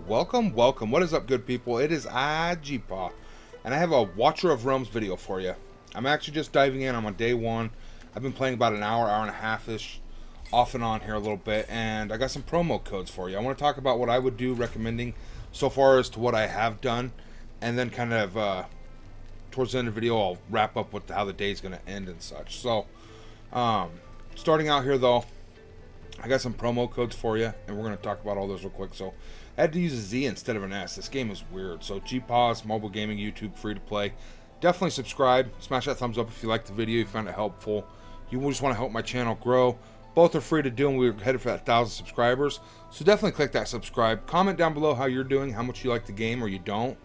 welcome. What is up, good people? It is Jipa, and I have a Watcher of Realms video for you. I'm actually just diving in. I'm on day one. I've been playing about an hour and a half-ish, off and on here a little bit, and I got some promo codes for you. I want to talk about what I would do, recommending so far as to what I have done, and then kind of towards the end of the video, I'll wrap up with how the day is going to end and such. So, starting out here though, I got some promo codes for you, and we're going to talk about all those real quick. So, I had to use a Z instead of an S. This game is weird. So, GPAWS, mobile gaming, YouTube, free to play. Definitely subscribe. Smash that thumbs up if you liked the video, you found it helpful. You just want to help my channel grow. Both are free to do, and we're headed for that 1,000 subscribers. So, definitely click that subscribe. Comment down below how you're doing, how much you like the game or you don't.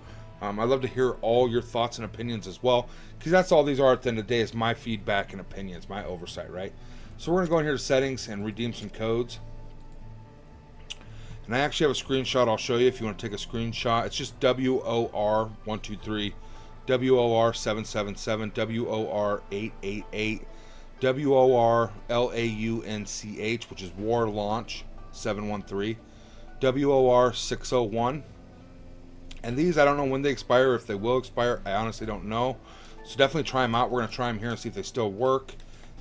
I'd love to hear all your thoughts and opinions as well, because that's all these are at the end of the day, is my feedback and opinions, my oversight, right? So we're going to go in here to settings and redeem some codes. And I actually have a screenshot I'll show you if you want to take a screenshot. It's just WOR123, WOR777, WOR888, WORLAUNCH, which is War Launch 713, WOR601. And these, I don't know when they expire, if they will expire. I honestly don't know. So definitely try them out. We're going to try them here and see if they still work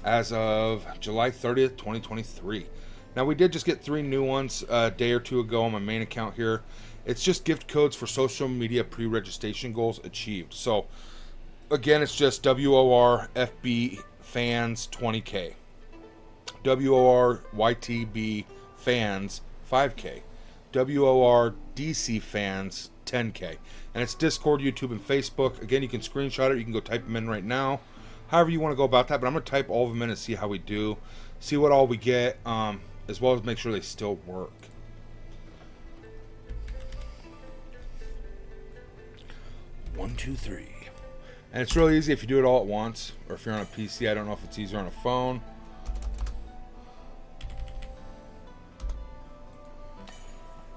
as of July 30th, 2023. Now, we did just get 3 new ones a day or two ago on my main account here. It's just gift codes for social media pre-registration goals achieved. So, again, it's just WORFB fans 20K. WORYTB fans 5K. WORDC fans 10K. And it's Discord, YouTube, and Facebook. Again, you can screenshot it. You can go type them in right now. However you want to go about that. But I'm going to type all of them in and see how we do. See what all we get. As well as make sure they still work. One, two, three. And it's really easy if you do it all at once. Or if you're on a PC. I don't know if it's easier on a phone.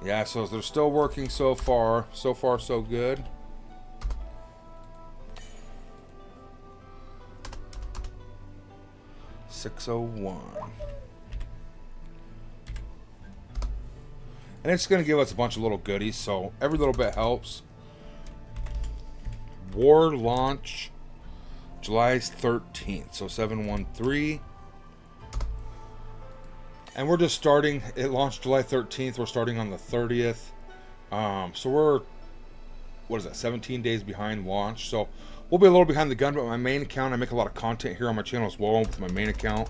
Yeah, so they're still working so far. So far, so good. $601. And it's going to give us a bunch of little goodies, so every little bit helps. War launch July 13th, so 713. And we're just starting. It launched July 13th. We're starting on the 30th. So we're, 17 days behind launch. So we'll be a little behind the gun, but my main account, I make a lot of content here on my channel as well with my main account.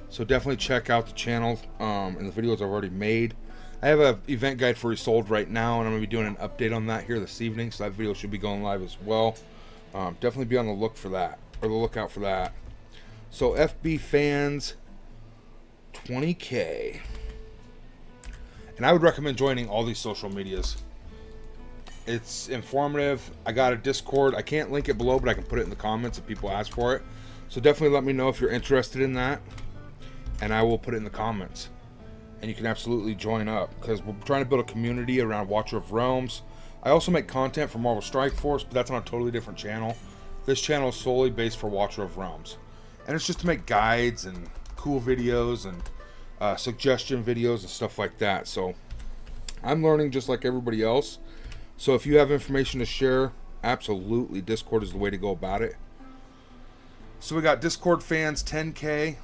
So definitely check out the channel and the videos I've already made. I have an event guide for Resold right now, and I'm going to be doing an update on that here this evening. So that video should be going live as well. Definitely be on the look for that, or the lookout for that. So FB fans 20K. And I would recommend joining all these social medias. It's informative. I got a Discord. I can't link it below, but I can put it in the comments if people ask for it. So definitely let me know if you're interested in that, and I will put it in the comments. And you can absolutely join up, because we're trying to build a community around Watcher of Realms. I also make content for Marvel Strike Force, but that's on a totally different channel. This channel is solely based for Watcher of Realms. And it's just to make guides and cool videos and suggestion videos and stuff like that. So I'm learning just like everybody else. So if you have information to share, absolutely Discord is the way to go about it. So we got Discord fans 10K,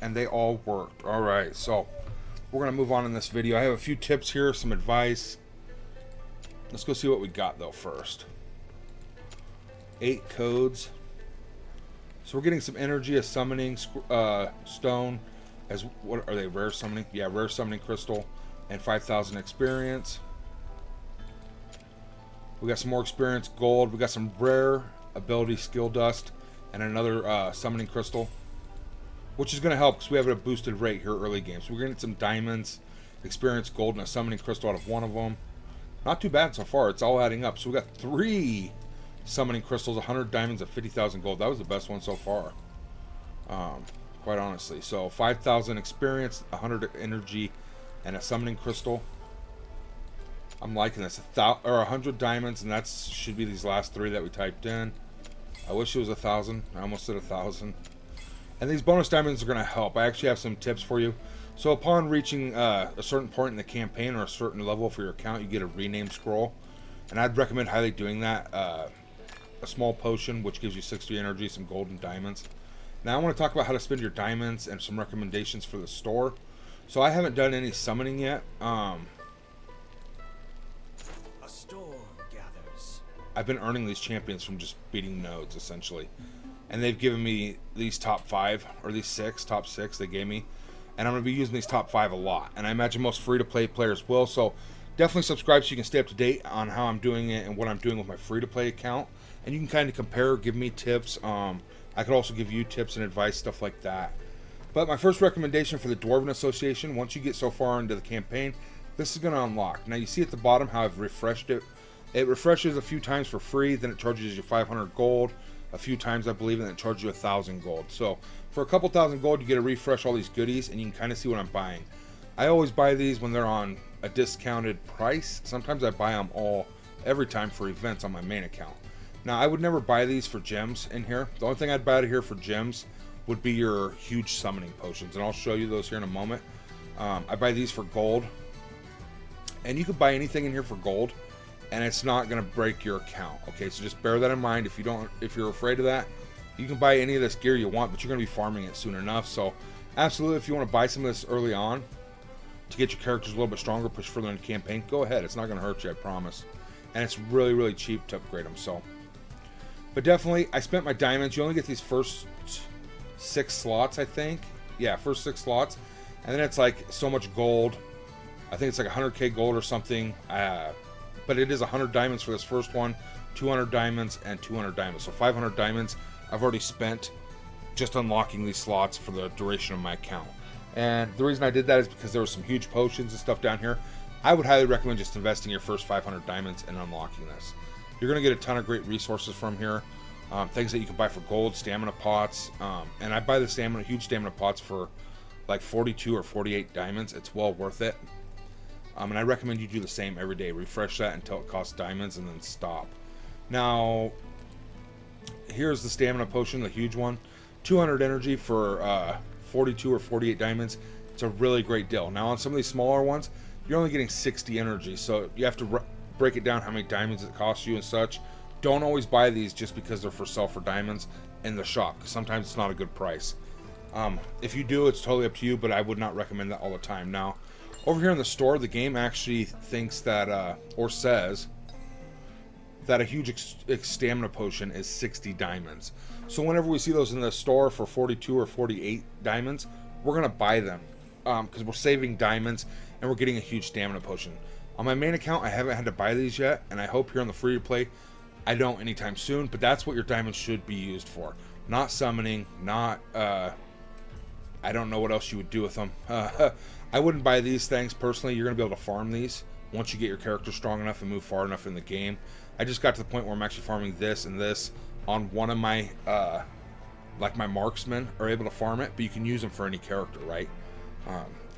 and they all worked. All right, so we're gonna move on in this video. I have a few tips here, some advice. Let's go see what we got though first. 8 codes. So we're getting some energy, a summoning stone. As what are they? Rare summoning? Yeah, rare summoning crystal, and 5,000 experience. We got some more experience, gold. We got some rare ability skill dust, and another summoning crystal, which is going to help because we have a boosted rate here early game. So we're going to get some diamonds, experience, gold, and a summoning crystal out of one of them. Not too bad so far. It's all adding up. So we got 3 summoning crystals, 100 diamonds, and 50,000 gold. That was the best one so far. Quite honestly. So 5,000 experience, 100 energy, and a summoning crystal. I'm liking this. 100 diamonds, and that should be these last 3 that we typed in. I wish it was 1,000. I almost said 1,000. And these bonus diamonds are going to help. I actually have some tips for you. So upon reaching a certain point in the campaign or a certain level for your account, you get a rename scroll. And I'd recommend highly doing that. A small potion, which gives you 60 energy, some gold and diamonds. Now I want to talk about how to spend your diamonds and some recommendations for the store. So I haven't done any summoning yet. A storm gathers. I've been earning these champions from just beating nodes, essentially. And they've given me these top 5, or these top 6 they gave me. And I'm going to be using these top 5 a lot. And I imagine most free-to-play players will. So definitely subscribe so you can stay up to date on how I'm doing it and what I'm doing with my free-to-play account. And you can kind of compare, give me tips. I could also give you tips and advice, stuff like that. But my first recommendation for the Dwarven Association, once you get so far into the campaign, this is going to unlock. Now you see at the bottom how I've refreshed it. It refreshes a few times for free, then it charges you 500 gold. A few times, I believe, and then it charges you 1,000 gold. So for a couple thousand gold, you get to refresh all these goodies, and you can kind of see what I'm buying. I always buy these when they're on a discounted price. Sometimes I buy them all every time for events on my main account. Now, I would never buy these for gems in here. The only thing I'd buy out of here for gems would be your huge summoning potions, and I'll show you those here in a moment. I buy these for gold, and you could buy anything in here for gold, and it's not going to break your account. Okay, so just bear that in mind. If you're afraid of that, you can buy any of this gear you want, but you're going to be farming it soon enough. So, absolutely, if you want to buy some of this early on to get your characters a little bit stronger, push further in the campaign, go ahead. It's not going to hurt you, I promise. And it's really, really cheap to upgrade them. So, but definitely, I spent my diamonds. You only get these first 6 slots, I think. Yeah, first 6 slots, and then it's like so much gold. I think it's like 100k gold or something. But it is 100 diamonds for this first one, 200 diamonds, and 200 diamonds. So 500 diamonds I've already spent just unlocking these slots for the duration of my account. And the reason I did that is because there were some huge potions and stuff down here. I would highly recommend just investing your first 500 diamonds and unlocking this. You're going to get a ton of great resources from here. Things that you can buy for gold, stamina pots. And I buy the huge stamina pots for like 42 or 48 diamonds. It's well worth it. And I recommend you do the same every day. Refresh that until it costs diamonds and then stop. Now, here's the stamina potion, the huge one. 200 energy for 42 or 48 diamonds. It's a really great deal. Now, on some of these smaller ones, you're only getting 60 energy. So you have to break it down how many diamonds it costs you and such. Don't always buy these just because they're for sale for diamonds in the shop, because sometimes it's not a good price. If you do, it's totally up to you, but I would not recommend that all the time. Now, over here in the store, the game actually thinks that, or says, that a huge stamina potion is 60 diamonds. So whenever we see those in the store for 42 or 48 diamonds, we're going to buy them. Because we're saving diamonds, and we're getting a huge stamina potion. On my main account, I haven't had to buy these yet, and I hope here on the free-to-play, I don't anytime soon, but that's what your diamonds should be used for. Not summoning, not, I don't know what else you would do with them. I wouldn't buy these things personally. You're going to be able to farm these once you get your character strong enough and move far enough in the game. I just got to the point where I'm actually farming this and this on one of my, like my marksmen are able to farm it, but you can use them for any character, right?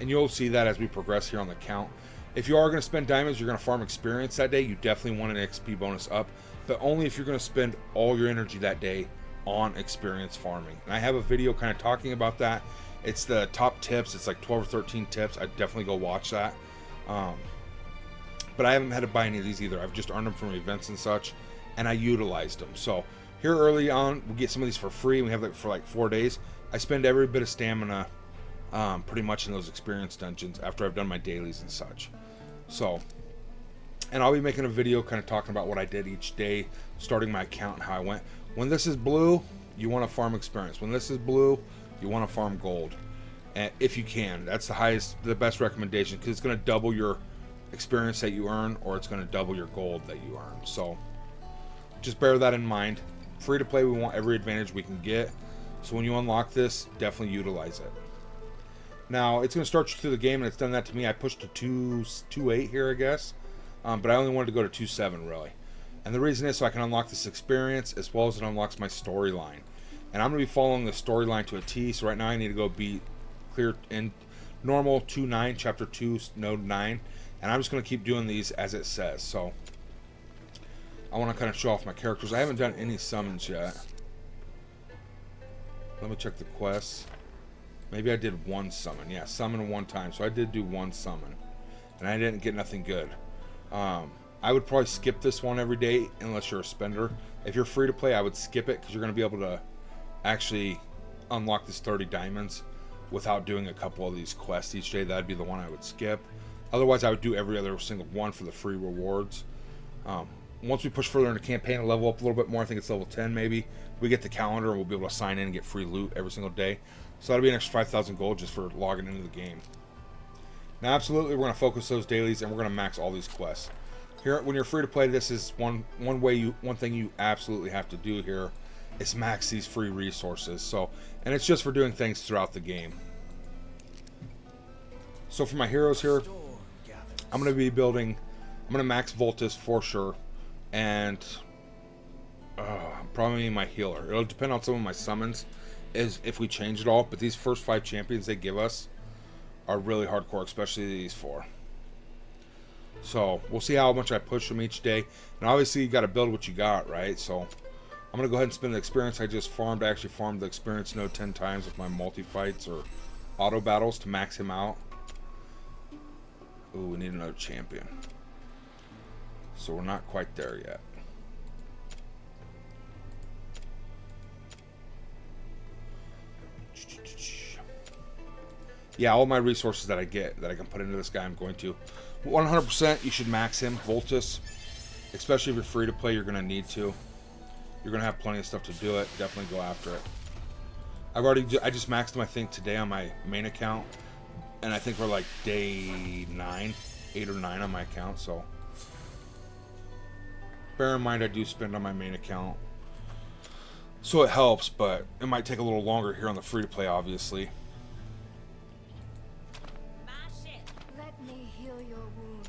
And you'll see that as we progress here on the count. If you are going to spend diamonds, you're going to farm experience that day. You definitely want an XP bonus up, but only if you're going to spend all your energy that day on experience farming. And I have a video kind of talking about that. It's the top tips. It's like 12 or 13 tips. I'd definitely go watch that. But I haven't had to buy any of these either. I've just earned them from events and such, and I utilized them. So here early on, we get some of these for free. We have it for like 4 days. I spend every bit of stamina pretty much in those experience dungeons after I've done my dailies and such. So, and I'll be making a video kind of talking about what I did each day, starting my account and how I went. When this is blue, you want to farm experience. When this is blue, you want to farm gold, and if you can. That's the best recommendation, because it's going to double your experience that you earn, or it's going to double your gold that you earn. So just bear that in mind. Free to play, we want every advantage we can get. So when you unlock this, definitely utilize it. Now it's going to start you through the game, and it's done that to me. I pushed to 2.8 here, I guess, but I only wanted to go to 2.7 really. And the reason is so I can unlock this experience as well as it unlocks my storyline. And I'm going to be following the storyline to a T. So right now I need to go be clear in normal 2.9, chapter 2, node 9. And I'm just going to keep doing these as it says. So I want to kind of show off my characters. I haven't done any summons yet. Let me check the quests. Maybe I did one summon. Yeah, summon one time. So I did do one summon. And I didn't get nothing good. I would probably skip this one every day unless you're a spender. If you're free to play, I would skip it because you're going to be able to actually unlock this 30 diamonds without doing a couple of these quests each day. That'd be the one I would skip. Otherwise, I would do every other single one for the free rewards. Once we push further into campaign and level up a little bit more, I think it's level 10 maybe, we get the calendar and we'll be able to sign in and get free loot every single day. So that'll be an extra 5,000 gold just for logging into the game. Now, absolutely, we're going to focus those dailies and we're going to max all these quests. Here, when you're free to play, this is one thing you absolutely have to do here is max these free resources. So, and it's just for doing things throughout the game. So for my heroes here, I'm going to be building, I'm going to max Voltus for sure, and probably my healer. It'll depend on some of my summons, is if we change it all, but these first 5 champions they give us are really hardcore, especially these 4. So we'll see how much I push them each day, and obviously you got to build what you got, right? So I'm going to go ahead and spend the experience I just farmed. I actually farmed the experience node 10 times with my multi-fights or auto battles to max him out. Ooh, we need another champion. So we're not quite there yet. Yeah, all my resources that I get, that I can put into this guy, I'm going to. 100% you should max him, Voltus. Especially if you're free to play, you're going to need to. You're going to have plenty of stuff to do it. Definitely go after it. I just maxed him, I think, today on my main account. And I think we're like day 9, 8 or 9 on my account, so. Bear in mind I do spend on my main account. So it helps, but it might take a little longer here on the free to play, obviously. Let me heal your wound.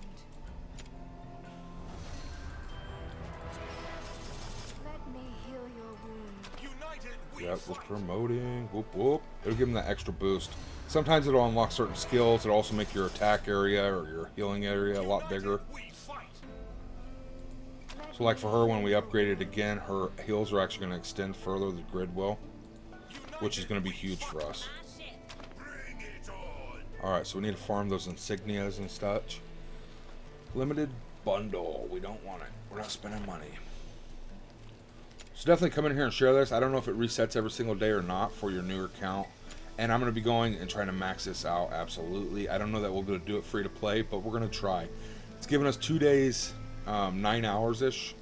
Let me heal your wound. Yep, we're promoting. Whoop whoop. It'll give them that extra boost. Sometimes it'll unlock certain skills. It'll also make your attack area or your healing area a lot bigger. So like for her, when we upgrade it again, her heals are actually going to extend further, the grid will, which is going to be huge for us. Alright, so we need to farm those insignias and such. Limited bundle. We don't want it. We're not spending money. So definitely come in here and share this. I don't know if it resets every single day or not for your new account. And I'm going to be going and trying to max this out, absolutely. I don't know that we'll be able to do it free to play, but we're going to try. It's given us 2 days, 9 hours-ish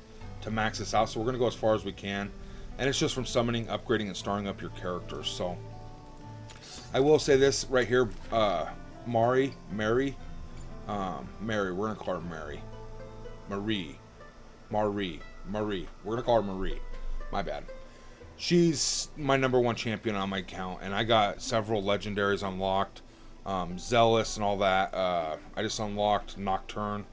to max this out, so we're going to go as far as we can. And it's just from summoning, upgrading, and starring up your characters. So I will say this right here, Mary, we're going to call her Mary. Marie. We're going to call her Marie. My bad. She's my #1 champion on my account, and I got several legendaries unlocked. Zealous and all that. I just unlocked Nocturne.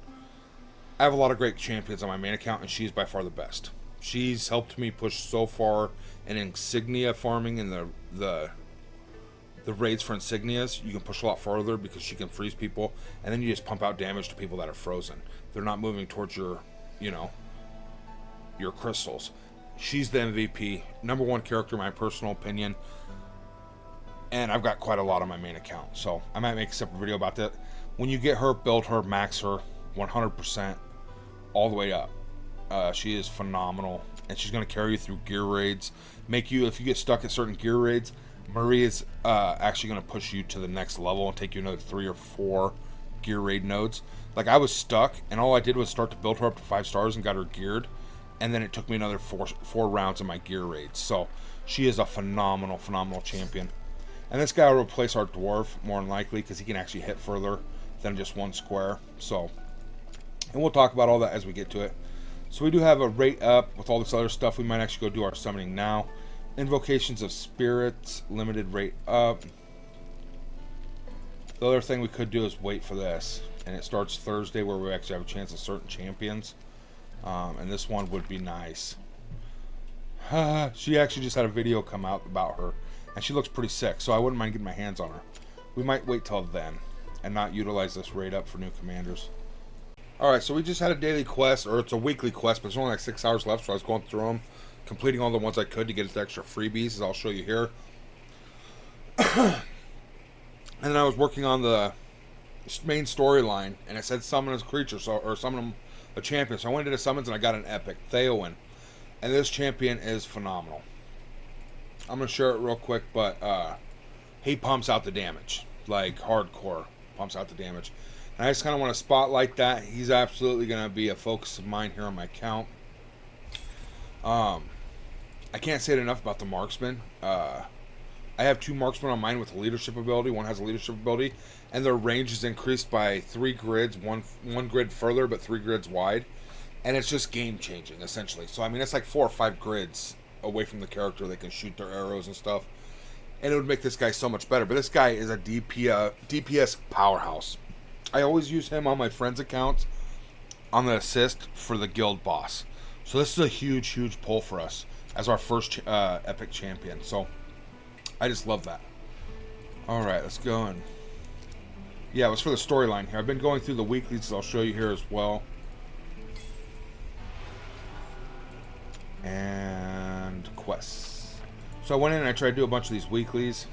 I have a lot of great champions on my main account, and she's by far the best. She's helped me push so far in insignia farming and the raids for insignias. You can push a lot farther because she can freeze people, and then you just pump out damage to people that are frozen. They're not moving towards your, your crystals. She's the MVP, #1 character in my personal opinion, and I've got quite a lot on my main account, so I might make a separate video about that. When you get her, build her, max her 100% all the way up. She is phenomenal, and she's going to carry you through gear raids, make you, if you get stuck at certain gear raids, Marie is actually going to push you to the next level and take you another 3 or 4 gear raid nodes. Like, I was stuck, and all I did was start to build her up to 5 stars and got her geared. And then it took me another four rounds in my gear raids. So she is a phenomenal champion. And this guy will replace our dwarf more than likely because he can actually hit further than just 1 square. So, and we'll talk about all that as we get to it. So we do have a rate up with all this other stuff. We might actually go do our summoning now. Invocations of Spirits, limited rate up. The other thing we could do is wait for this. And it starts Thursday where we actually have a chance at certain champions. And this one would be nice. She actually just had a video come out about her, and she looks pretty sick, so I wouldn't mind getting my hands on her. We might wait till then and not utilize this raid up for new commanders. Alright, so we just had a daily quest, or it's a weekly quest, but there's only like 6 hours left, so I was going through them, completing all the ones I could to get us the extra freebies, as I'll show you here. And then I was working on the main storyline, and it said summon as a creature, so or summon a champion. So I went into summons and I got an epic, Theowen. And this champion is phenomenal. I'm going to share it real quick, but he pumps out the damage. Like, hardcore pumps out the damage. And I just kind of want to spotlight that. He's absolutely going to be a focus of mine here on my account. I can't say it enough about the marksman. I have 2 marksmen on mine with a leadership ability. One has a leadership ability, and their range is increased by 3 grids, one grid further, but 3 grids wide. And it's just game changing, essentially. So I mean, it's like 4 or 5 grids away from the character. They can shoot their arrows and stuff, and it would make this guy so much better. But this guy is a DPS powerhouse. I always use him on my friends' accounts on the assist for the guild boss. So this is a huge pull for us as our first epic champion. So I just love that. Alright, let's go in. Yeah, it was for the storyline here. I've been going through the weeklies, so I'll show you here as well. And quests. So I went in and I tried to do a bunch of these weeklies.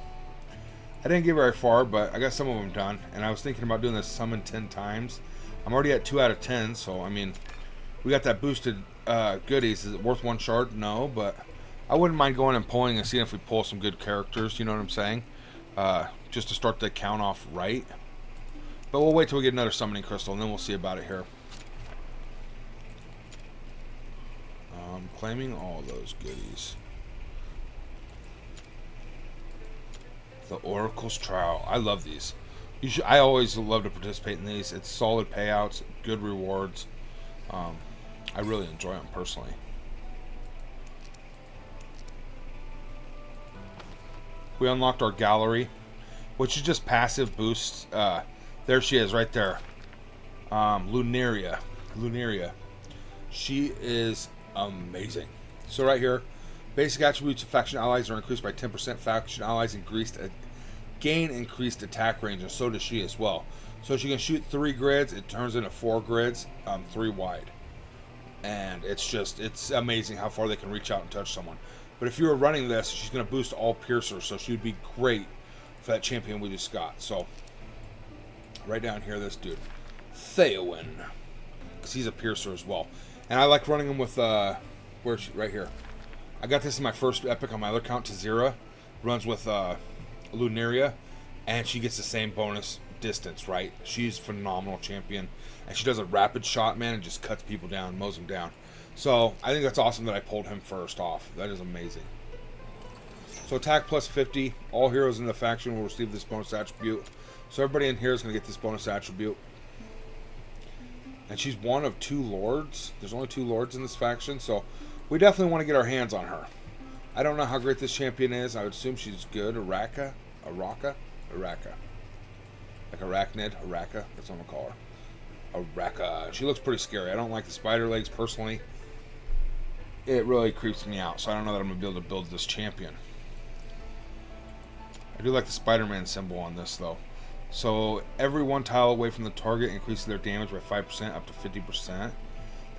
I didn't get very far, but I got some of them done. And I was thinking about doing this summon 10 times. I'm already at 2 out of 10, so I mean, we got that boosted goodies. Is it worth 1 shard? No, but I wouldn't mind going and pulling and seeing if we pull some good characters, you know what I'm saying? Just to start the count off right. But we'll wait till we get another summoning crystal, and then we'll see about it here. Claiming all those goodies. The Oracle's Trial. I love these. I always love to participate in these. It's solid payouts, good rewards. I really enjoy them personally. We unlocked our gallery, which is just passive boosts. There she is, right there. Lunaria. She is amazing. So right here, basic attributes of faction allies are increased by 10%. Faction allies gain increased attack range, and so does she as well. So she can shoot 3 grids. It turns into 4 grids, 3 wide. And it's amazing how far they can reach out and touch someone. But if you were running this, she's going to boost all piercers, so she would be great for that champion we just got. So right down here, this dude, Theowen, because he's a piercer as well. And I like running him with, where's she? Right here. I got this in my first epic on my other account, Tazira. Runs with Lunaria, and she gets the same bonus distance, right? She's a phenomenal champion. And she does a rapid shot, man, and just cuts people down, mows them down. So I think that's awesome that I pulled him first off. That is amazing. So attack plus 50. All heroes in the faction will receive this bonus attribute. So everybody in here is going to get this bonus attribute. And she's one of 2 lords. There's only 2 lords in this faction, so we definitely want to get our hands on her. I don't know how great this champion is. I would assume she's good. Araka. Like Arachnid. Araka. That's what I'm going to call her. Araka. She looks pretty scary. I don't like the spider legs personally. It really creeps me out, so I don't know that I'm going to be able to build this champion. I do like the Spider-Man symbol on this, though. So every 1 tile away from the target increases their damage by 5% up to 50%. The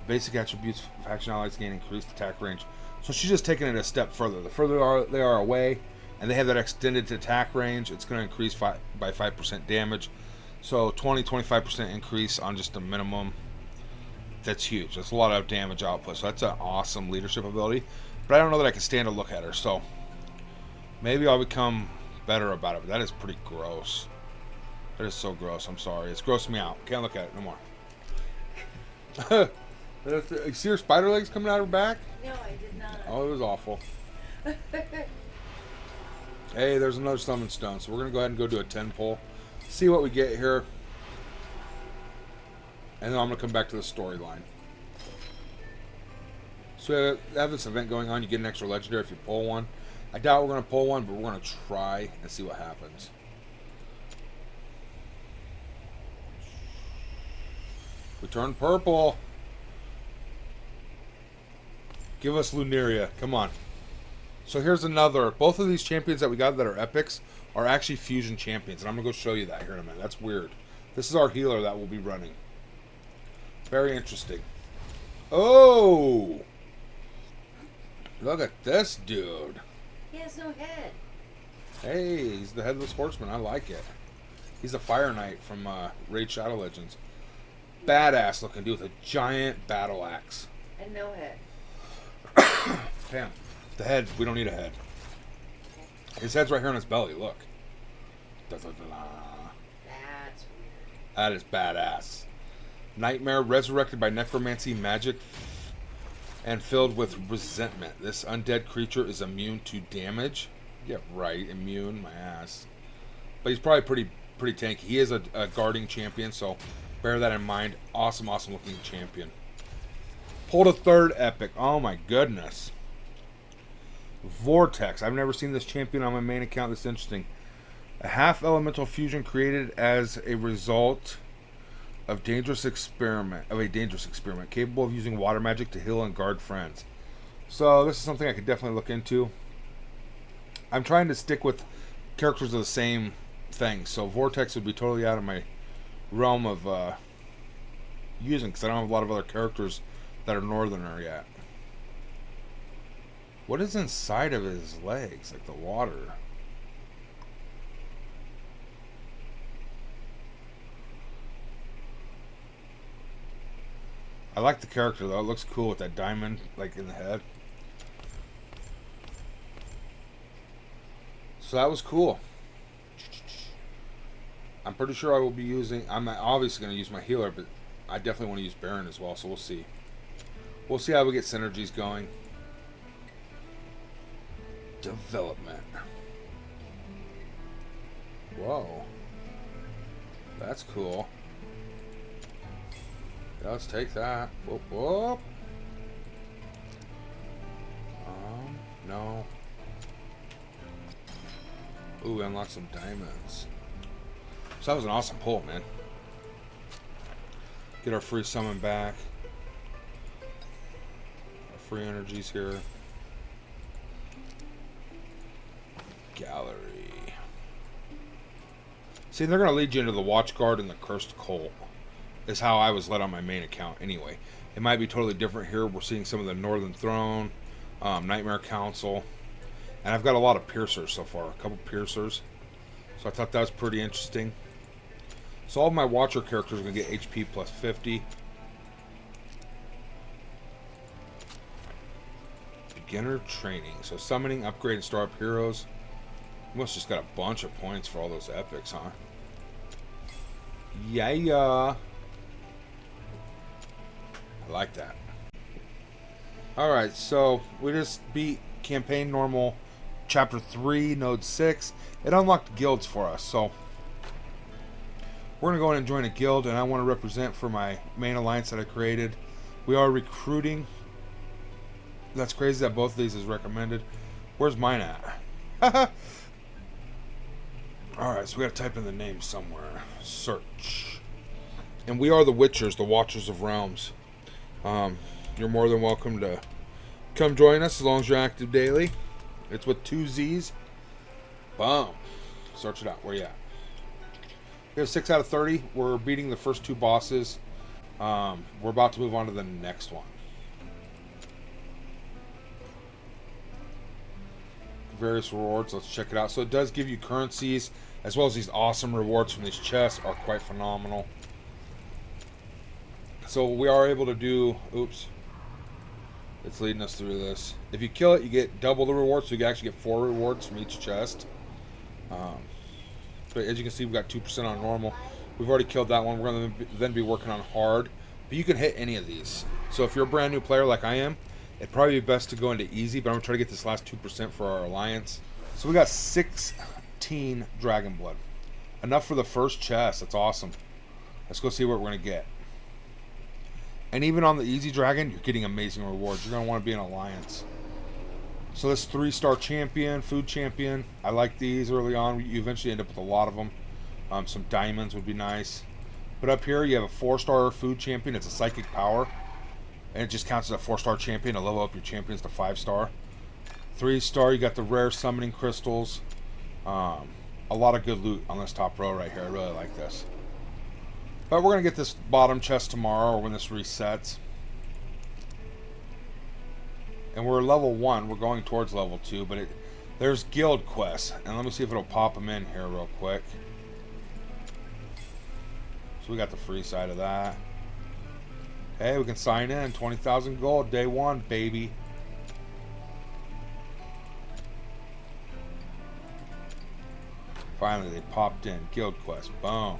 basic attributes of faction allies gain increased attack range. So she's just taking it a step further. The further they are away, and they have that extended attack range, it's going to increase by 5% damage. So 20-25% increase on just a minimum. That's huge. That's a lot of damage output. So that's an awesome leadership ability. But I don't know that I can stand to look at her. So maybe I'll become better about it. But that is pretty gross. That is so gross. I'm sorry. It's grossing me out. Can't look at it no more. You see her spider legs coming out of her back? No, I did not. Oh, it was awful. Hey, there's another summon stone. So we're going to go ahead and go do a 10 pull. See what we get here. And then I'm going to come back to the storyline. So we have this event going on. You get an extra legendary if you pull one. I doubt we're going to pull one, but we're going to try and see what happens. We turn purple. Give us Lunaria. Come on. So here's another. Both of these champions that we got that are epics are actually fusion champions. And I'm going to go show you that here in a minute. That's weird. This is our healer that we'll be running. Very interesting. Oh! Look at this dude. He has no head. Hey, he's the headless horseman. I like it. He's a Fire Knight from Raid Shadow Legends. Badass looking dude with a giant battle axe. And no head. Damn. The head, we don't need a head. His head's right here on his belly, look. Da-da-da-da. That's weird. That is badass. Nightmare, resurrected by necromancy magic and filled with resentment. This undead creature is immune to damage. Yeah, right, immune, my ass. But he's probably pretty tanky. He is a guarding champion, so bear that in mind. Awesome, awesome looking champion. Pulled a third epic. Oh my goodness. Vortex. I've never seen this champion on my main account. This is interesting. A half elemental fusion created as a result of a dangerous experiment, capable of using water magic to heal and guard friends. So this is something I could definitely look into. I'm trying to stick with characters of the same thing, so Vortex would be totally out of my realm of using, because I don't have a lot of other characters that are northerner yet. What is inside of his legs? Like the water. I like the character though. It looks cool with that diamond like in the head. So that was cool. I'm pretty sure I will be using... I'm obviously going to use my healer, but I definitely want to use Baron as well, so we'll see. We'll see how we get synergies going. Development. Whoa. That's cool. Yeah, let's take that. Whoop, whoop. No. Ooh, we unlocked some diamonds. So that was an awesome pull, man. Get our free summon back. Our free energies here. Gallery. See, they're going to lead you into the Watchguard and the Cursed Colt. Is how I was led on my main account anyway. It might be totally different here. We're seeing some of the Northern Throne, Nightmare Council. And I've got a lot of piercers so far. A couple piercers. So I thought that was pretty interesting. So all of my Watcher characters are going to get HP plus 50. Beginner training. So summoning, upgrade, and star up heroes. You must just got a bunch of points for all those epics, huh? Yeah. I like that. Alright, so we just beat Campaign Normal Chapter 3, Node 6. It unlocked guilds for us, so we're going to go in and join a guild, and I want to represent for my main alliance that I created. We are recruiting. That's crazy that both of these is recommended. Where's mine at? Alright, so we got to type in the name somewhere. Search. And we are the Witchers, the Watchers of Realms. You're more than welcome to come join us as long as you're active daily. It's with 2 Z's. Boom. Search it out. Where you at? We have 6 out of 30. We're beating the first 2 bosses. We're about to move on to the next one. Various rewards. Let's check it out. So it does give you currencies, as well as these awesome rewards from these chests are quite phenomenal. So we are able to do... Oops. It's leading us through this. If you kill it, you get double the rewards, so you can actually get 4 rewards from each chest. But as you can see, we've got 2% on normal. We've already killed that one. We're going to then be working on hard. But you can hit any of these. So if you're a brand new player like I am, it'd probably be best to go into easy, but I'm going to try to get this last 2% for our alliance. So we got 16 Dragon Blood. Enough for the first chest. That's awesome. Let's go see what we're going to get. And even on the easy dragon, you're getting amazing rewards. You're going to want to be an alliance. So this 3-star champion, food champion. I like these early on. You eventually end up with a lot of them. Some diamonds would be nice. But up here, you have a 4-star food champion. It's a psychic power. And it just counts as a 4-star champion to level up your champions to 5-star. 3-star, you got the rare summoning crystals. A lot of good loot on this top row right here. I really like this. But we're going to get this bottom chest tomorrow or when this resets. And we're level 1. We're going towards level 2. But there's guild quests. And let me see if it'll pop them in here real quick. So we got the free side of that. Hey, we can sign in. 20,000 gold, day one, baby. Finally, they popped in. Guild quest. Boom.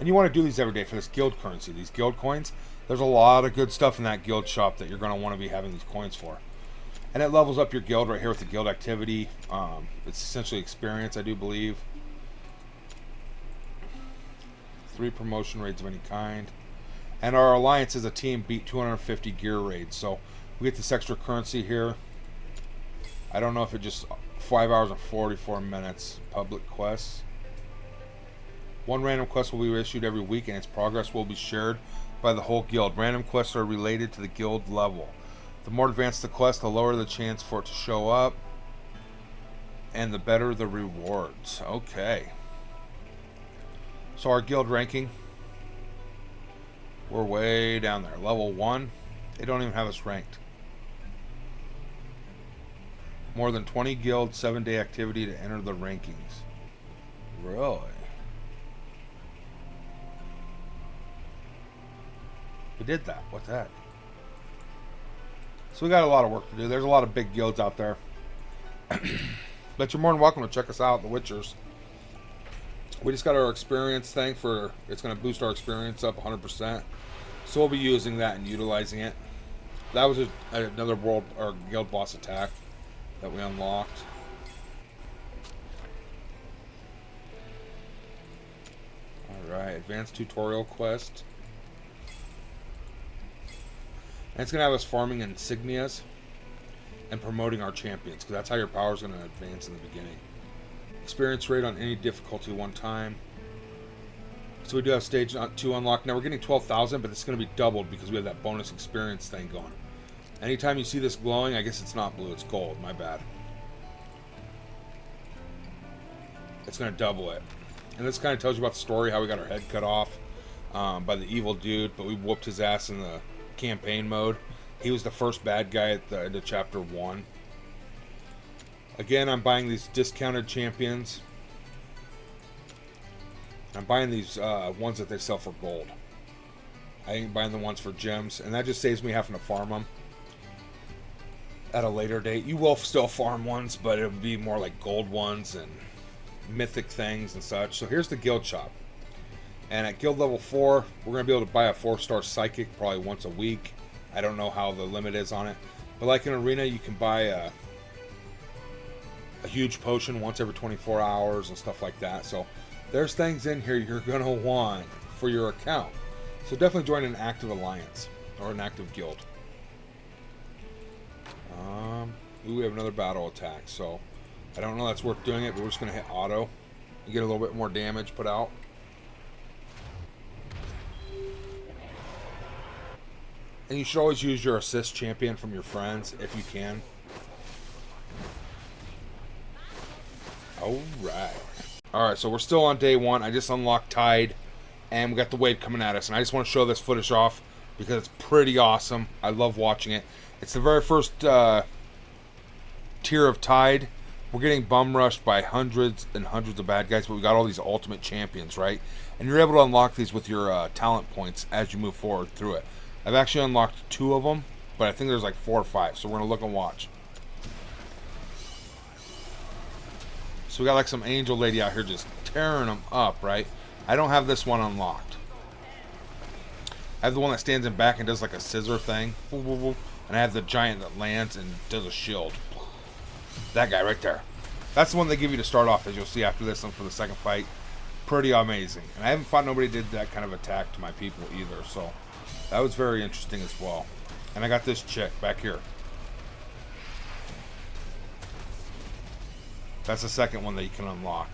And you want to do these every day for this guild currency. These guild coins. There's a lot of good stuff in that guild shop that you're going to want to be having these coins for. And it levels up your guild right here with the guild activity. It's essentially experience, I do believe. 3 promotion raids of any kind. And our alliance as a team beat 250 gear raids. So we get this extra currency here. I don't know if it just 5 hours and 44 minutes. Public quests. 1 random quest will be issued every week, and its progress will be shared by the whole guild. Random quests are related to the guild level. The more advanced the quest, the lower the chance for it to show up, and the better the rewards. Okay. So our guild ranking, we're way down there. Level 1, they don't even have us ranked. More than 20 guild, 7-day activity to enter the rankings. Really? We did that. What the heck? So we got a lot of work to do. There's a lot of big guilds out there. But you're more than welcome to check us out, The Witchers. We just got our experience thing for... It's going to boost our experience up 100%. So we'll be using that and utilizing it. That was another world or guild boss attack that we unlocked. Alright, advanced tutorial quest. And it's going to have us farming insignias and promoting our champions, because that's how your power is going to advance in the beginning. Experience rate on any difficulty 1 time. So we do have stage 2 unlocked. Now we're getting 12,000, but it's going to be doubled because we have that bonus experience thing going. Anytime you see this glowing, I guess it's not blue, it's gold. My bad. It's going to double it. And this kind of tells you about the story, how we got our head cut off by the evil dude, but we whooped his ass in the campaign mode. He was the first bad guy at the end of chapter 1. Again, I'm buying these discounted champions. I'm buying these ones that they sell for gold. I ain't buying the ones for gems, and that just saves me having to farm them at a later date. You will still farm ones, but it'll be more like gold ones and mythic things and such. So here's the guild shop. And at guild level 4, we're going to be able to buy a 4-star psychic probably once a week. I don't know how the limit is on it. But like in Arena, you can buy a huge potion once every 24 hours and stuff like that. So there's things in here you're going to want for your account. So definitely join an active alliance or an active guild. Ooh, we have another battle attack. So I don't know that's worth doing it, but we're just going to hit auto. You get a little bit more damage put out. And you should always use your assist champion from your friends if you can. Alright. Alright, so we're still on day 1. I just unlocked Tide. And we got the wave coming at us. And I just want to show this footage off because it's pretty awesome. I love watching it. It's the very first tier of Tide. We're getting bum rushed by hundreds and hundreds of bad guys. But we got all these ultimate champions, right? And you're able to unlock these with your talent points as you move forward through it. I've actually unlocked 2 of them, but I think there's like 4 or 5, so we're going to look and watch. So we got like some angel lady out here just tearing them up, right? I don't have this one unlocked. I have the one that stands in back and does like a scissor thing. And I have the giant that lands and does a shield. That guy right there. That's the one they give you to start off, as you'll see after this one for the second fight. Pretty amazing. And I haven't fought nobody who did that kind of attack to my people either, so... That was very interesting as well. And I got this chick back here. That's the second one that you can unlock.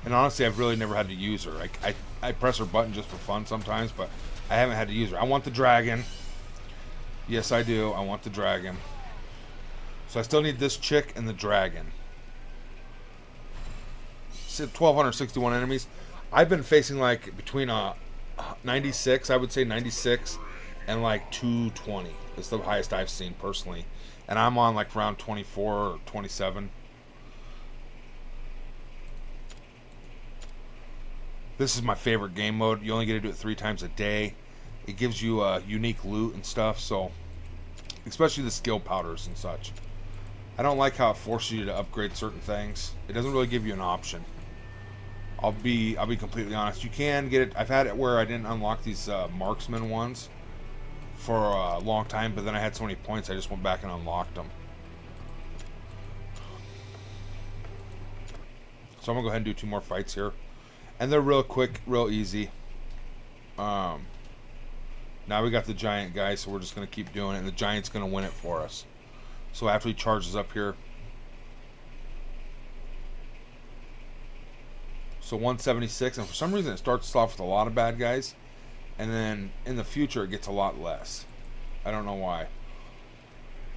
And honestly, I've really never had to use her. I press her button just for fun sometimes, but I haven't had to use her. I want the dragon. Yes, I do. I want the dragon. So I still need this chick and the dragon. 1,261 enemies. I've been facing like between 96, I would say 96, and like 220. It's the highest I've seen personally. And I'm on like around 24 or 27. This is my favorite game mode. You only get to do it 3 times a day. It gives you unique loot and stuff, so especially the skill powders and such. I don't like how it forces you to upgrade certain things. It doesn't really give you an option. I'll be completely honest. You can get it. I've had it where I didn't unlock these marksman ones for a long time, but then I had so many points I just went back and unlocked them. So I'm gonna go ahead and do 2 more fights here, and they're real quick, real easy. Now we got the giant guy, so we're just gonna keep doing it, and the giant's gonna win it for us. So after he charges up here, so 176, and for some reason it starts off with a lot of bad guys, and then in the future it gets a lot less. I don't know why.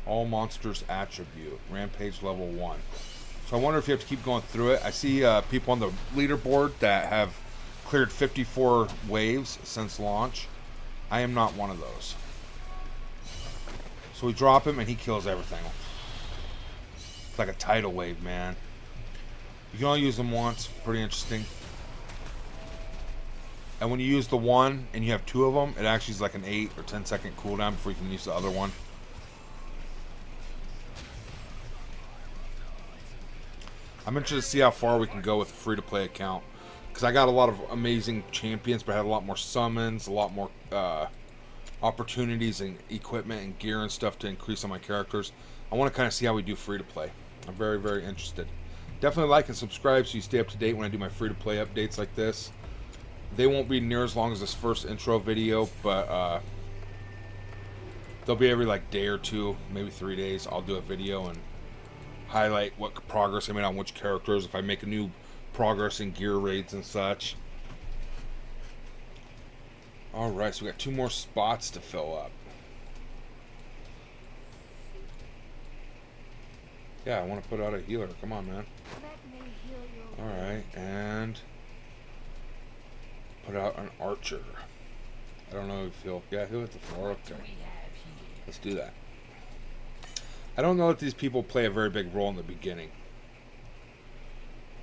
All monsters attribute, rampage level 1. So I wonder if you have to keep going through it. I see people on the leaderboard that have cleared 54 waves since launch. I am not one of those. So we drop him and he kills everything. It's like a tidal wave, man. You can only use them once. Pretty interesting. And when you use the one and you have 2 of them, it actually is like an 8 or 10 second cooldown before you can use the other one. I'm interested to see how far we can go with a free-to-play account, because I got a lot of amazing champions, but I had a lot more summons, a lot more opportunities and equipment and gear and stuff to increase on my characters. I want to kind of see how we do free-to-play. I'm very, very interested. Definitely like and subscribe so you stay up to date when I do my free-to-play updates like this. They won't be near as long as this first intro video, but they'll be every like day or 2, maybe 3 days. I'll do a video and highlight what progress I made on which characters, if I make a new progress in gear raids and such. Alright, so we got 2 more spots to fill up. Yeah, I want to put out a healer. Come on, man. Alright, and put out an archer. I don't know if he'll... Yeah, he'll hit the floor. Okay. Let's do that. I don't know if these people play a very big role in the beginning.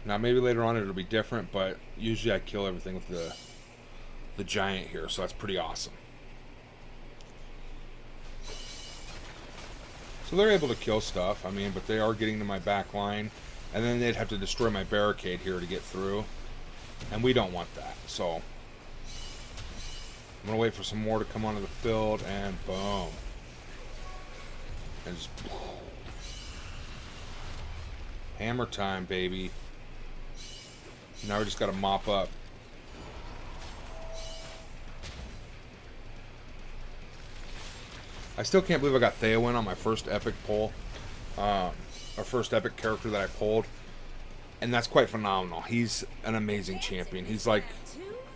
Now, maybe later on it'll be different, but usually I kill everything with the giant here, so that's pretty awesome. So they're able to kill stuff, I mean, but they are getting to my back line, and then they'd have to destroy my barricade here to get through, and we don't want that, so I'm going to wait for some more to come onto the field, and boom. And just hammer time, baby. Now we just got to mop up. I still can't believe I got Theowen on my first epic pull. Our first epic character that I pulled. And that's quite phenomenal. He's an amazing champion. He's like,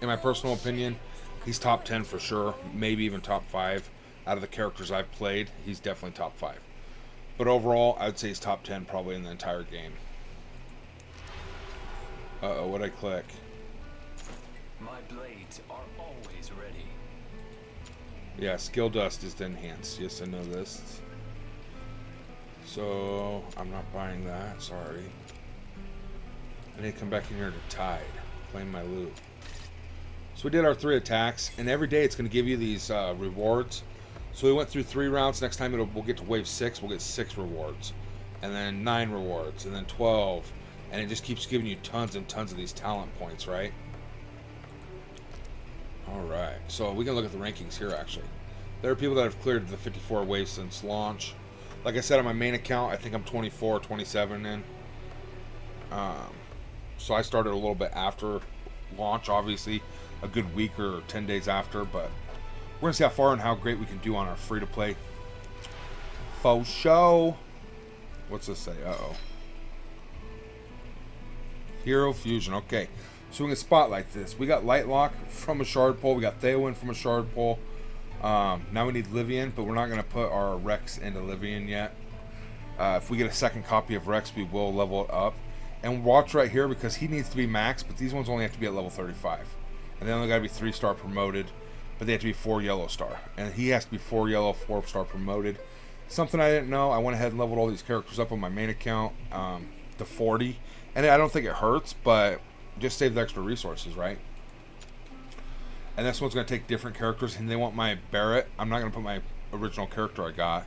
in my personal opinion, he's top 10 for sure. Maybe even top 5. Out of the characters I've played, he's definitely top 5. But overall, I would say he's top 10 probably in the entire game. Uh-oh, what'd I click? My blades are always ready. Yeah, skill dust is to enhance. Yes, I know this. So, I'm not buying that. Sorry. I need to come back in here to Tide. Claim my loot. So we did our 3 attacks, and every day it's going to give you these rewards. So we went through 3 rounds. Next time we'll get to wave 6, we'll get 6 rewards. And then 9 rewards, and then 12. And it just keeps giving you tons and tons of these talent points, right? Alright, so we can look at the rankings here, actually. There are people that have cleared the 54 waves since launch. Like I said, on my main account, I think I'm 24 or 27 in. So I started a little bit after launch, obviously. A good week or 10 days after, but we're going to see how far and how great we can do on our free-to-play. Faux show. What's this say? Uh-oh. Hero Fusion. Okay. So we can spotlight this. We got Lightlock from a shard pull. We got Theowen from a shard pull. Now we need Livian, but we're not going to put our Rex into Livian yet. If we get a second copy of Rex, we will level it up. And watch right here, because he needs to be max, but these ones only have to be at level 35. And they only got to be 3-star promoted, but they have to be 4 yellow star. And he has to be 4 yellow, 4-star promoted. Something I didn't know. I went ahead and leveled all these characters up on my main account to 40. And I don't think it hurts, but just save the extra resources, right? And this one's going to take different characters, and they want my Barrett. I'm not going to put my original character I got,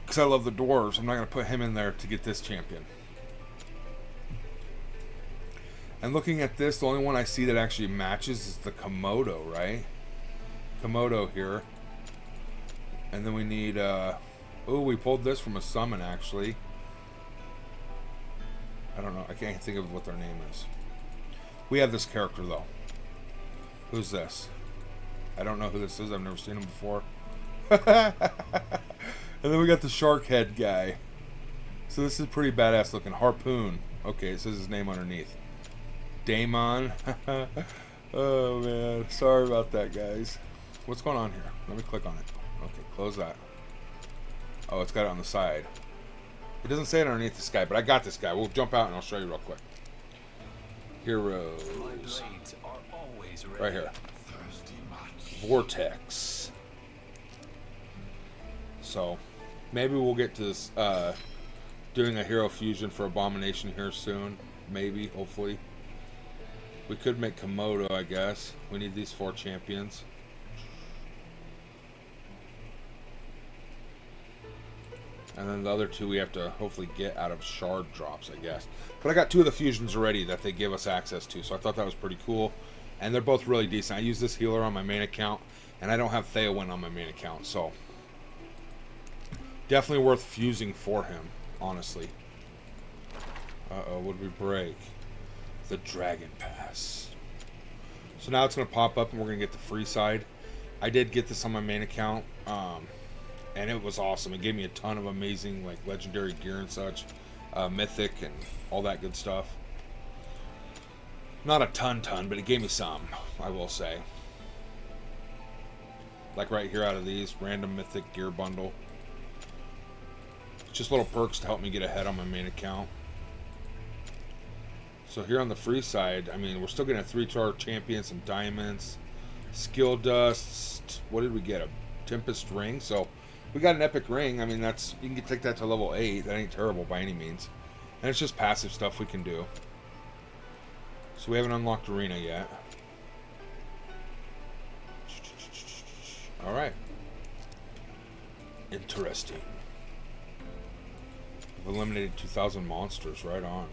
because I love the dwarves. I'm not going to put him in there to get this champion. And looking at this, the only one I see that actually matches is the Komodo, right? Komodo here. And then we need, oh, we pulled this from a summon, actually. I don't know. I can't think of what their name is. We have this character, though. Who's this? I don't know who this is. I've never seen him before. And then we got the shark head guy. So this is pretty badass looking. Harpoon. Okay, it says his name underneath. Daemon. Oh, man. Sorry about that, guys. What's going on here? Let me click on it. Okay, close that. Oh, it's got it on the side. It doesn't say it underneath this guy, but I got this guy. We'll jump out and I'll show you real quick. Heroes. My blades are always ready. Right here. Vortex. So, maybe we'll get to this, doing a hero fusion for Abomination here soon. Maybe, hopefully. We could make Komodo, I guess. We need these 4 champions. And then the other 2 we have to hopefully get out of shard drops, I guess. But I got 2 of the fusions already that they give us access to, so I thought that was pretty cool. And they're both really decent. I use this healer on my main account, and I don't have Theowen on my main account, so definitely worth fusing for him, honestly. Uh-oh, what did we break? The Dragon Pass. So now it's going to pop up, and we're going to get the free side. I did get this on my main account, and it was awesome. It gave me a ton of amazing, like, legendary gear and such, mythic and all that good stuff. Not a ton, but it gave me some, I will say. Like right here out of these, random mythic gear bundle. Just little perks to help me get ahead on my main account. So here on the free side, I mean, we're still getting a 3-star champion, some diamonds, skill dust. What did we get? A Tempest ring. So we got an epic ring. I mean, that's, you can take that to level 8. That ain't terrible by any means. And it's just passive stuff we can do. So we haven't unlocked arena yet. Alright. Interesting. I've eliminated 2,000 monsters. Right on.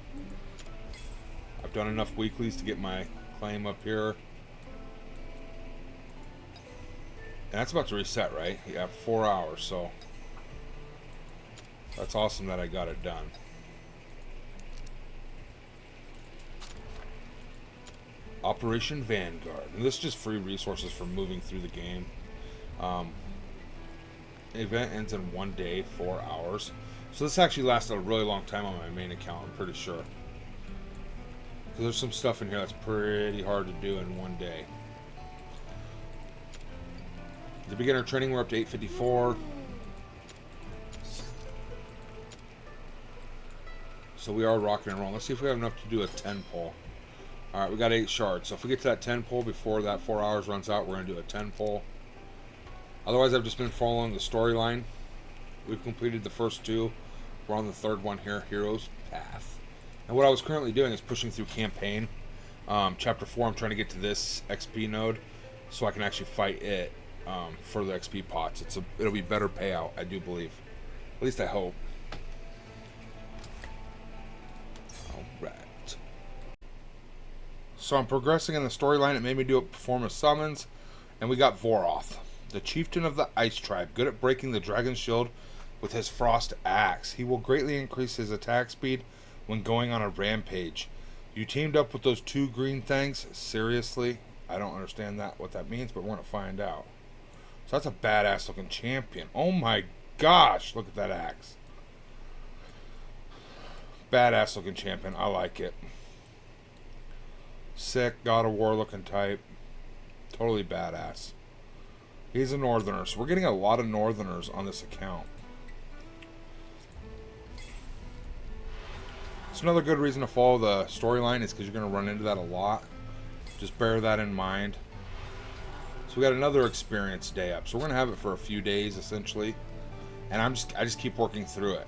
I've done enough weeklies to get my claim up here. And that's about to reset, right? Yeah, 4 hours, so that's awesome that I got it done. Operation Vanguard. And this is just free resources for moving through the game. The event ends in 1 day, 4 hours. So this actually lasted a really long time on my main account, I'm pretty sure. Because there's some stuff in here that's pretty hard to do in 1 day. The beginner training, we're up to 854. So we are rocking and rolling. Let's see if we have enough to do a 10 pull. Alright, we got 8 shards. So if we get to that 10 pull before that 4 hours runs out, we're going to do a 10 pull. Otherwise, I've just been following the storyline. We've completed the first 2. We're on the 3rd one here, Hero's Path. And what I was currently doing is pushing through campaign. Chapter 4, I'm trying to get to this XP node so I can actually fight it for the XP pots. It'll be better payout, I do believe. At least I hope. Alright. So I'm progressing in the storyline. It made me do it, perform a summons. And we got Voroth, the chieftain of the Ice Tribe, good at breaking the dragon shield with his frost axe. He will greatly increase his attack speed when going on a rampage. You teamed up with those 2 green things? Seriously? I don't understand what that means, but we're going to find out. So that's a badass looking champion. Oh my gosh, look at that axe. Badass looking champion. I like it. Sick, God of War looking type. Totally badass. He's a northerner, so we're getting a lot of northerners on this account. It's another good reason to follow the storyline is because you're going to run into that a lot. Just bear that in mind. So we got another experience day up. So we're going to have it for a few days, essentially. And I just keep working through it.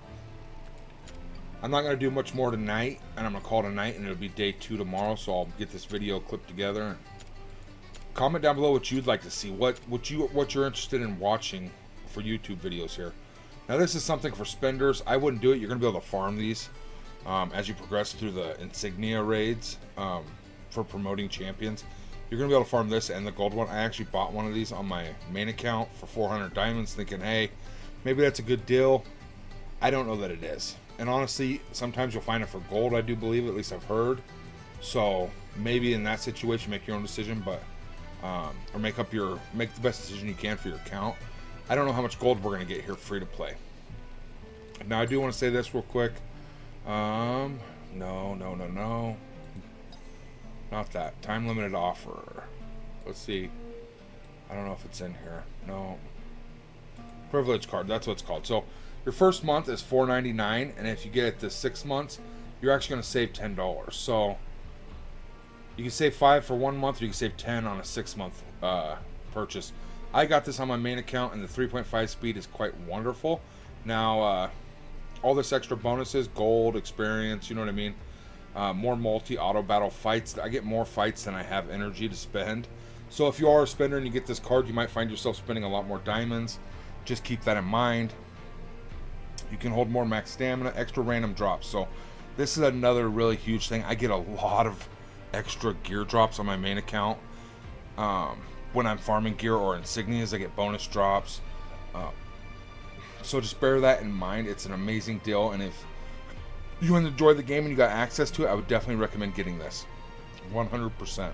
I'm not going to do much more tonight, and I'm going to call it a night, and it'll be day 2 tomorrow, so I'll get this video clipped together and comment down below what you'd like to see, what you're interested in watching for YouTube videos here. Now this is something for spenders. I wouldn't do it. You're gonna be able to farm these as you progress through the insignia raids for promoting champions. You're gonna be able to farm this and the gold one. I actually bought one of these on my main account for 400 diamonds, thinking, hey, maybe that's a good deal. I don't know that it is. And honestly, sometimes you'll find it for gold, I do believe, at least I've heard. So maybe in that situation, make your own decision, but or make the best decision you can for your account. I don't know how much gold we're gonna get here free to play. Now I do want to say this real quick. No, not that time limited offer. Let's see. I don't know if it's in here. No. Privilege card. That's what it's called. So your first month is $4.99, and if you get it to 6 months, you're actually going to save $10. So you can save $5 for 1 month, or you can save $10 on a 6-month purchase. I got this on my main account, and the 3.5 speed is quite wonderful. Now, all this extra bonuses, gold, experience, you know what I mean? More multi-auto battle fights. I get more fights than I have energy to spend. So if you are a spender and you get this card, you might find yourself spending a lot more diamonds. Just keep that in mind. You can hold more max stamina, extra random drops. So this is another really huge thing. I get a lot of extra gear drops on my main account. When I'm farming gear or insignias, I get bonus drops. So just bear that in mind. It's an amazing deal, and if you enjoy the game and you got access to it, I would definitely recommend getting this. 100%.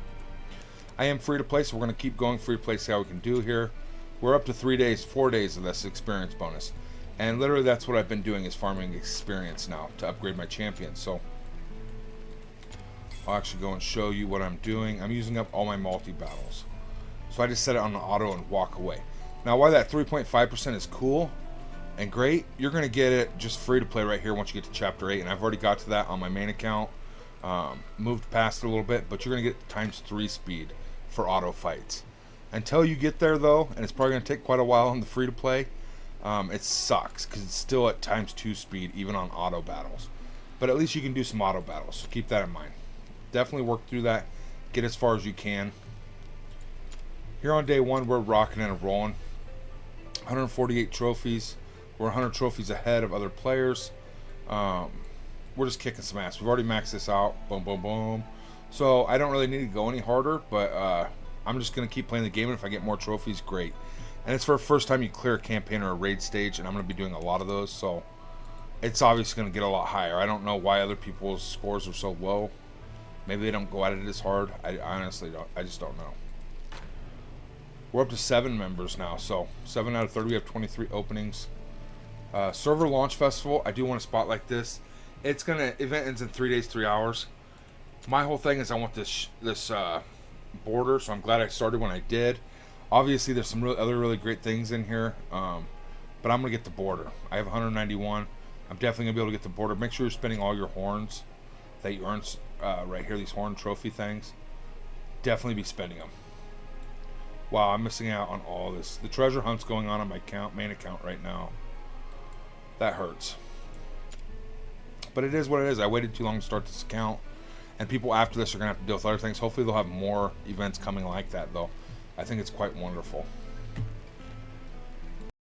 I am free to play, so we're going to keep going free to play, see how we can do here. We're up to 4 days of this experience bonus. And literally that's what I've been doing, is farming experience now to upgrade my champions. So I'll actually go and show you what I'm doing. I'm using up all my multi-battles. So I just set it on the auto and walk away. Now while that 3.5% is cool and great, you're going to get it just free to play right here once you get to chapter 8. And I've already got to that on my main account. Moved past it a little bit, but you're going to get ×3 speed for auto fights. Until you get there though, and it's probably going to take quite a while on the free to play, it sucks because it's still at ×2 speed even on auto battles. But at least you can do some auto battles, so keep that in mind. Definitely work through that, get as far as you can. Here on day 1, we're rocking and rolling. 148 trophies. We're 100 trophies ahead of other players. We're just kicking some ass. We've already maxed this out. Boom, boom, boom. So I don't really need to go any harder, but I'm just going to keep playing the game, and if I get more trophies, great. And it's for the first time you clear a campaign or a raid stage, and I'm going to be doing a lot of those, so it's obviously going to get a lot higher. I don't know why other people's scores are so low. Maybe they don't go at it as hard. I honestly don't. I just don't know. We're up to 7 members now, so 7 out of 30. We have 23 openings. Server launch festival. I do want to spotlight this. It's gonna event ends in 3 days, 3 hours. My whole thing is I want this border, so I'm glad I started when I did. Obviously, there's some other really great things in here, but I'm gonna get the border. I have 191. I'm definitely gonna be able to get the border. Make sure you're spending all your horns that you earn right here. These horn trophy things. Definitely be spending them. Wow, I'm missing out on all this. The treasure hunt's going on my main account right now. That hurts. But it is what it is. I waited too long to start this account. And people after this are going to have to deal with other things. Hopefully they'll have more events coming like that, though. I think it's quite wonderful.